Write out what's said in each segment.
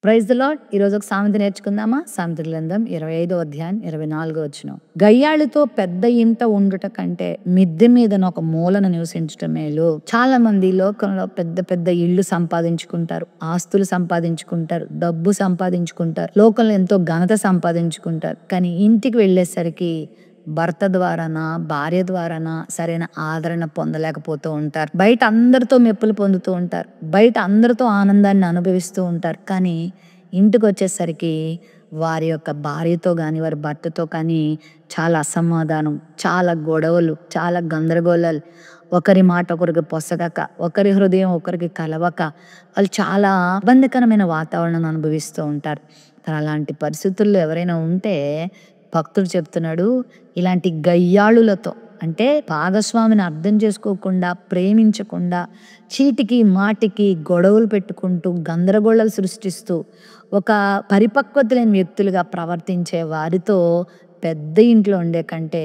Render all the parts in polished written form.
Praise the lord. ఈరోజు ఒక సామెత నేర్చుకుందామా? సామెతల గ్రంథం 25వ అధ్యాయం 24వ వచనం. గయ్యాళితో పెద్ద ఇంట ఉండుట కంటే మిద్దె మీదన ఒక మూలన నివసించటం మేలు. చాలా మంది లోకంలో పెద్ద పెద్ద ఇళ్ళు సంపాదించుకుంటారు, ఆస్తులు సంపాదించుకుంటారు, డబ్బు సంపాదించుకుంటారు, లోకంలో ఎంతో ఘనత సంపాదించుకుంటారు. కానీ ఇంటికి వెళ్ళేసరికి భర్త ద్వారానా, భార్య ద్వారానా సరైన ఆదరణ పొందలేకపోతూ ఉంటారు. బయట అందరితో మెప్పులు పొందుతూ ఉంటారు, బయట అందరితో ఆనందాన్ని అనుభవిస్తూ ఉంటారు. కానీ ఇంటికి వచ్చేసరికి వారి యొక్క భార్యతో కానీ వారి భర్తతో కానీ చాలా అసమాధానం, చాలా గొడవలు, చాలా గందరగోళాలు, ఒకరి మాట ఒకరికి పొసగక, ఒకరి హృదయం ఒకరికి కలవక వాళ్ళు చాలా ఇబ్బందికరమైన వాతావరణాన్ని అనుభవిస్తూ ఉంటారు. అలాంటి పరిస్థితుల్లో ఎవరైనా ఉంటే భక్తుడు చెప్తున్నాడు, ఇలాంటి గయ్యాళులతో అంటే భాగస్వామిని అర్థం చేసుకోకుండా, ప్రేమించకుండా, చీటికి మాటికి గొడవలు పెట్టుకుంటూ గందరగోళాలు సృష్టిస్తూ ఒక పరిపక్వత లేని వ్యక్తులుగా ప్రవర్తించే వారితో పెద్ద ఇంట్లో ఉండే కంటే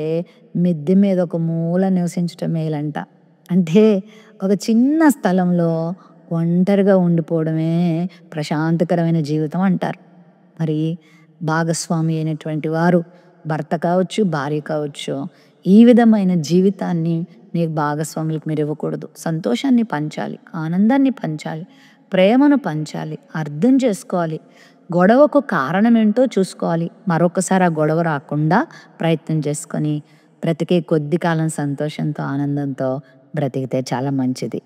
మిద్దె మీద ఒక మూల నివసించటం మేలంట. అంటే ఒక చిన్న స్థలంలో ఒంటరిగా ఉండిపోవడమే ప్రశాంతకరమైన జీవితం అంటారు. మరి భాగస్వామి అయినటువంటి వారు భర్త కావచ్చు, భార్య కావచ్చు, ఈ విధమైన జీవితాన్ని మీ భాగస్వాములకు మీరు ఇవ్వకూడదు. సంతోషాన్ని పంచాలి, ఆనందాన్ని పంచాలి, ప్రేమను పంచాలి, అర్థం చేసుకోవాలి, గొడవకు కారణం ఏంటో చూసుకోవాలి. మరొకసారి ఆ గొడవ రాకుండా ప్రయత్నం చేసుకొని బ్రతికే కొద్ది కాలం సంతోషంతో, ఆనందంతో బ్రతికితే చాలా మంచిది.